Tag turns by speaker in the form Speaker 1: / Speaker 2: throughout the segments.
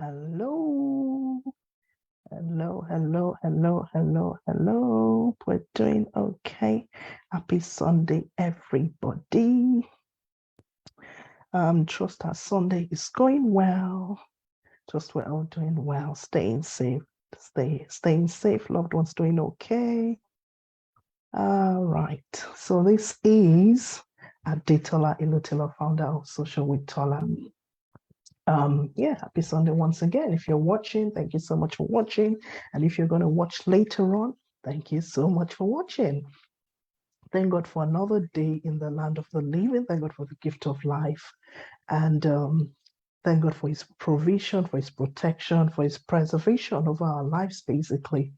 Speaker 1: Hello, hello. We're doing okay. Happy Sunday, everybody. Trust our Sunday is going well. Trust we're all doing well, staying safe. Staying safe. Loved ones doing okay. All right. So this is Adetola Ilutila, founder of Social with Tola. Yeah, happy Sunday once again. If you're watching, thank you so much for watching. And if you're going to watch later on, thank you so much for watching. Thank God for another day in the land of the living. Thank God for the gift of life. And thank God for his provision, for his protection, for his preservation of our lives, basically.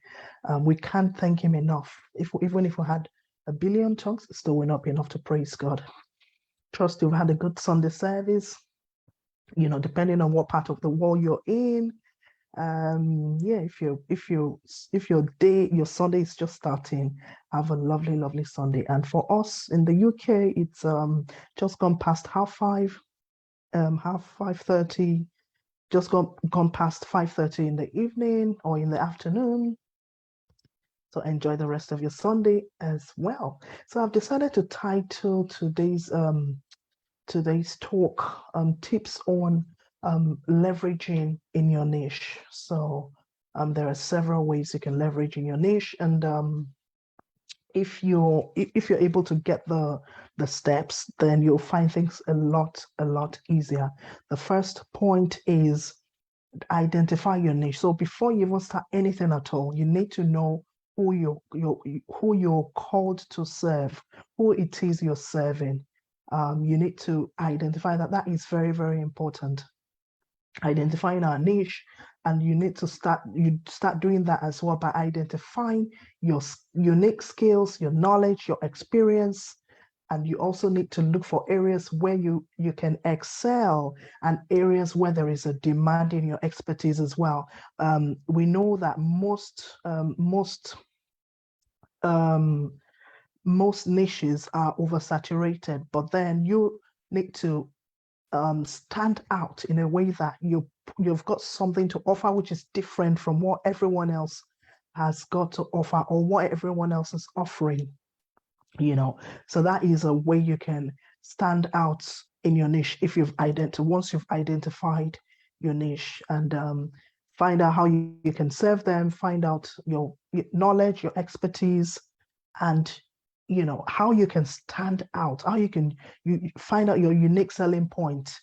Speaker 1: We can't thank him enough. Even if we had a billion tongues, it still will not be enough to praise God. Trust you've had a good Sunday service, depending on what part of the world you're in. Yeah, if your Sunday is just starting, have a lovely Sunday. And for us in the UK, it's just gone past half 5:30, just gone past 5:30 in the evening or in the afternoon. So enjoy the rest of your Sunday as well. So I've decided to title today's talk tips on leveraging in your niche. So there are several ways you can leverage in your niche, and if you're able to get the steps, then you'll find things a lot easier. The first point is identify your niche. So before you even start anything at all, you need to know who you're called to serve, who it is you're serving. You need to identify that is very important. Identifying our niche, and you need to start doing that as well by identifying your unique skills, your knowledge, your experience, and you also need to look for areas where you can excel and areas where there is a demand in your expertise as well. We know that um, most niches are oversaturated, but then you need to stand out in a way that you've got something to offer which is different from what everyone else has got to offer or what everyone else is offering. So that is a way you can stand out in your niche if once you've identified your niche, and find out how you can serve them, find out your knowledge, your expertise, and how you can stand out, how you find out your unique selling point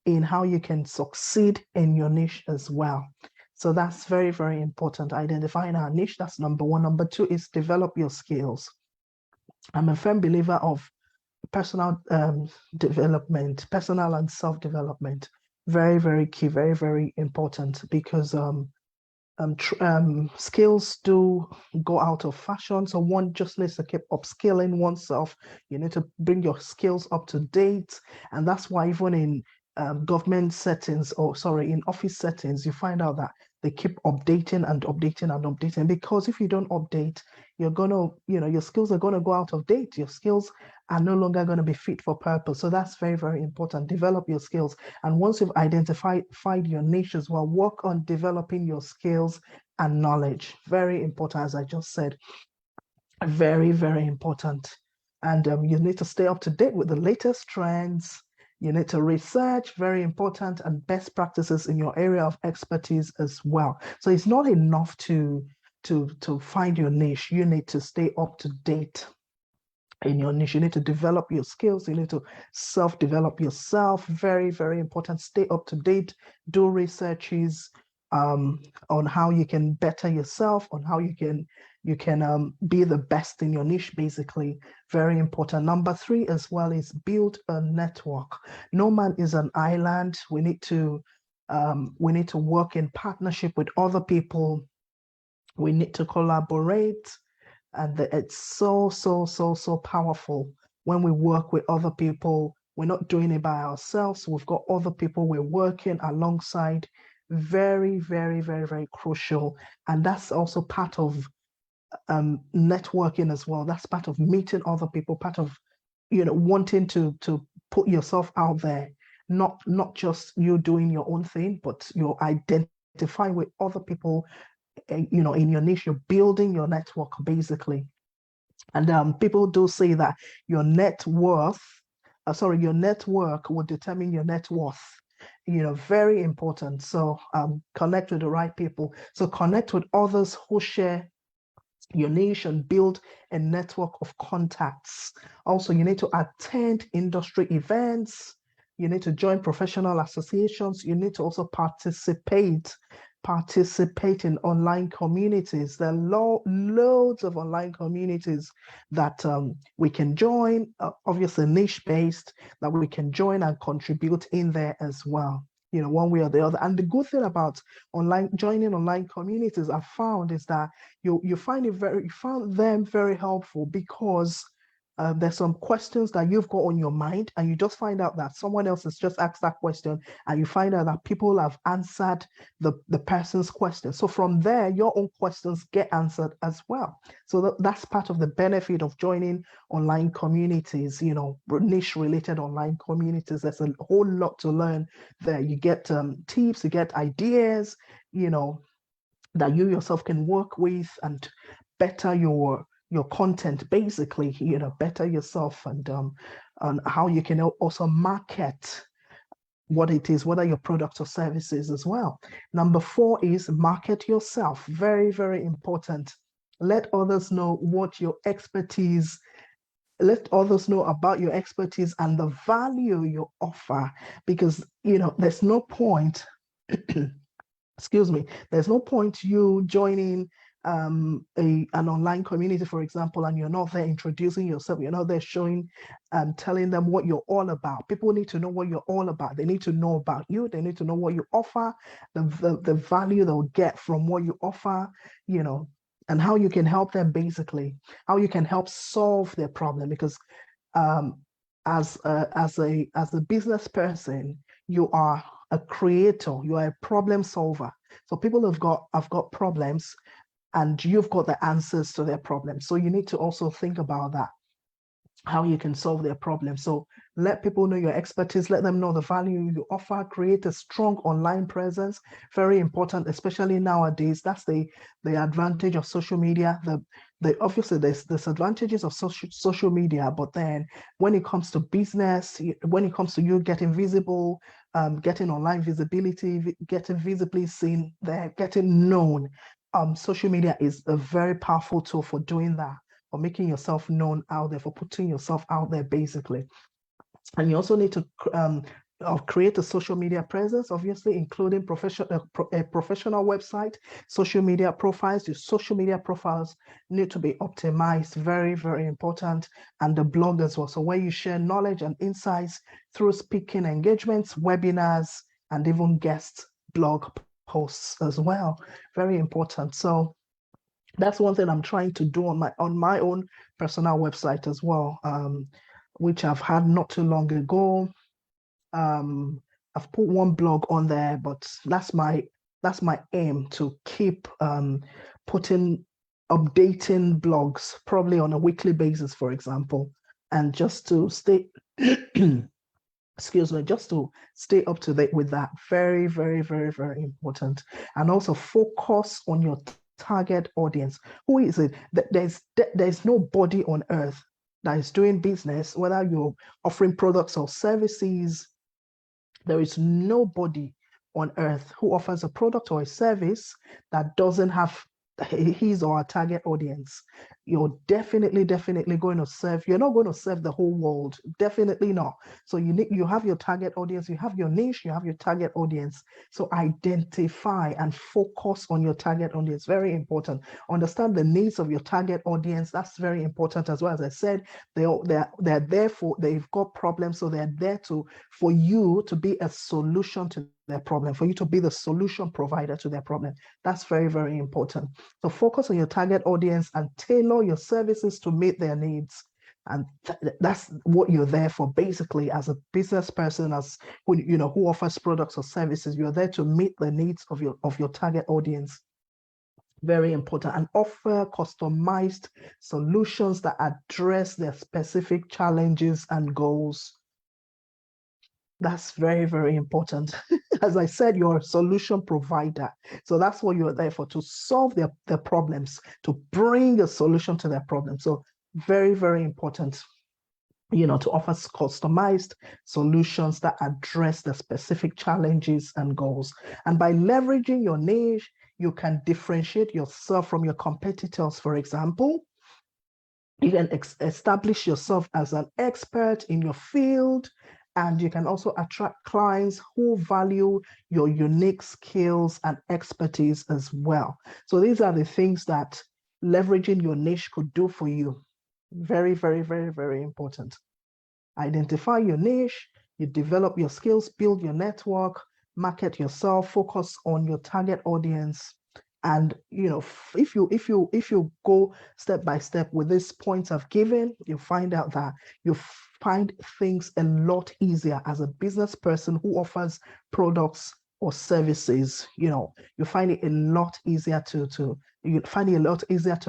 Speaker 1: in how you can succeed in your niche as well. So that's very important. Identifying our niche, that's number one. Number two is develop your skills. I'm a firm believer of personal development, personal and self-development. Very key, very important, because skills do go out of fashion. So one just needs to keep upskilling oneself. You need to bring your skills up to date. And that's why even in government settings, or sorry, in office settings, you find out that they keep updating, because if you don't update, you're gonna, your skills are gonna go out of date. Your skills are no longer going to be fit for purpose. So that's very important. Develop your skills. And once you've identified your niche as well, work on developing your skills and knowledge. Very important, as I just said. Very important. And you need to stay up to date with the latest trends. You need to research, very important, and best practices in your area of expertise as well. So it's not enough to find your niche. You need to stay up to date in your niche. You need to develop your skills. You need to self-develop yourself. Very important. Stay up to date. Do researches on how you can better yourself, on how you can be the best in your niche, basically. Very important. Number three as well is build a network. No man is an island. We need to work in partnership with other people. We need to collaborate, and it's so powerful when we work with other people. We're not doing it by ourselves. We've got other people we're working alongside. Very crucial. And that's also part of networking as well. That's part of meeting other people, part of wanting to put yourself out there not just you doing your own thing, but you're identifying with other people, in your niche. You're building your network basically. And people do say that your net worth, your network will determine your net worth. Very important. So connect with the right people. So connect with others who share your niche and build a network of contacts. Also, you need to attend industry events. You need to join professional associations. You need to also participate in online communities. There are loads of online communities that we can join, obviously niche based, that we can join and contribute in there as well, one way or the other. And the good thing about joining online communities, I found, is that you found them very helpful, because there's some questions that you've got on your mind, and you just find out that someone else has just asked that question, and you find out that people have answered the person's question. So from there, your own questions get answered as well. So that's part of the benefit of joining online communities, niche related online communities. There's a whole lot to learn there. You get tips, you get ideas, that you yourself can work with and better your content, basically, better yourself, and how you can also market what it is, whether your products or services as well. Number 4 is market yourself. Very, very important. Let others know what your expertise, let others know about your expertise and the value you offer, because, there's no point, excuse me, there's no point you joining an online community, for example, and you're not there introducing yourself, you're not there showing, telling them what you're all about. People need to know what you're all about. They need to know about you. They need to know what you offer, the value they'll get from what you offer, and how you can help them, basically, how you can help solve their problem. Because as a business person, you are a creator, you are a problem solver. So people have got problems, and you've got the answers to their problems. So you need to also think about that, how you can solve their problems. So let people know your expertise, let them know the value you offer, create a strong online presence. Very important, especially nowadays. That's the advantage of social media. Obviously there's disadvantages of social media, but then when it comes to business, when it comes to you getting visible, getting online visibility, getting visibly seen there, getting known, social media is a very powerful tool for doing that, for making yourself known out there, for putting yourself out there, basically. And you also need to create a social media presence, obviously, including a professional website, social media profiles. Your social media profiles need to be optimized, very, very important. And the blog as well. So where you share knowledge and insights through speaking engagements, webinars, and even guest blog posts as well. Very important. So that's one thing I'm trying to do on my own personal website as well, which I've had not too long ago. I've put one blog on there, but that's my aim, to keep updating blogs, probably on a weekly basis, for example, and just to stay excuse me, just to stay up to date with that. Very, very, very, very important. And also focus on your target audience. Who is it? There's nobody on earth that is doing business, whether you're offering products or services. There is nobody on earth who offers a product or a service that doesn't have his or her target audience. You're definitely going to serve. You're not going to serve the whole world. Definitely not. So you have your target audience, you have your niche, you have your target audience. So identify and focus on your target audience. Very important. Understand the needs of your target audience. That's very important as well. As I said, they're there for, they've got problems, so they're there for you to be a solution to their problem, for you to be the solution provider to their problem. That's very, very important. So focus on your target audience and tailor your services to meet their needs. And that's what you're there for, basically, as a business person, as who offers products or services. You're there to meet the needs of your target audience. Very important. And offer customized solutions that address their specific challenges and goals. That's very, very important. As I said, you're a solution provider. So that's what you're there for, to solve their problems, to bring a solution to their problems. So very, very important, to offer customized solutions that address the specific challenges and goals. And by leveraging your niche, you can differentiate yourself from your competitors. For example, you can establish yourself as an expert in your field, and you can also attract clients who value your unique skills and expertise as well. So these are the things that leveraging your niche could do for you. Very, very, very, very important. Identify your niche, you develop your skills, build your network, market yourself, focus on your target audience. And if you go step by step with these points I've given, you find out that you find things a lot easier as a business person who offers products or services. You find it a lot easier to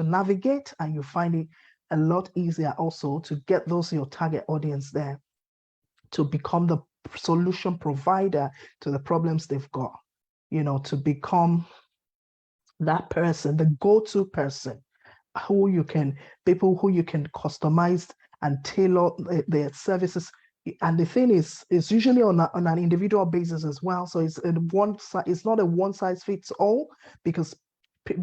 Speaker 1: navigate, and you find it a lot easier also to get your target audience there, to become the solution provider to the problems they've got, to become that person, the go-to person people who you can customize and tailor their services. And the thing is, it's usually on an individual basis as well. So it's not a one size fits all, because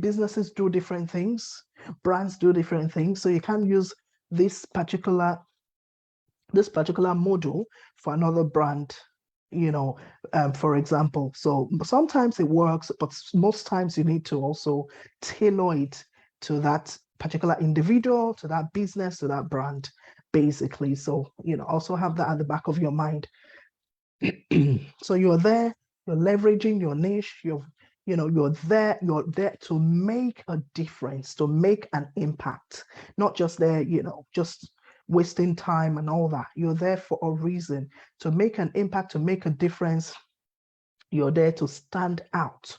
Speaker 1: businesses do different things, brands do different things. So you can't use this particular module for another brand, for example. So sometimes it works, but most times you need to also tailor it to that particular individual, to that business, to that brand, basically. So, also have that at the back of your mind. So you're leveraging your niche, you're there to make a difference, to make an impact, not just there, just wasting time and all that. You're there for a reason, to make an impact, to make a difference. You're there to stand out.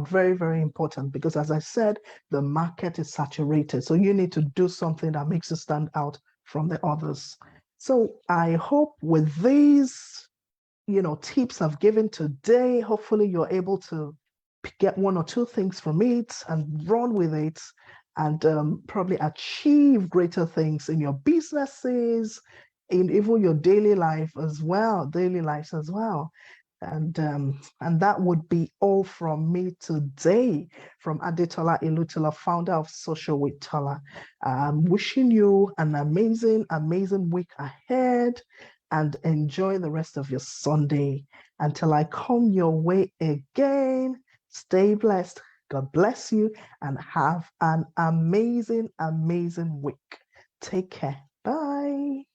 Speaker 1: Very, very important, because as I said, the market is saturated. So you need to do something that makes you stand out from the others. So I hope with these, tips I've given today, hopefully you're able to get one or two things from it and run with it, and probably achieve greater things in your businesses, in even your daily lives as well. And that would be all from me today, from Adetola Ilutola, founder of Social with Tola. Wishing you an amazing, amazing week ahead, and enjoy the rest of your Sunday. Until I come your way again, stay blessed. God bless you, and have an amazing, amazing week. Take care. Bye.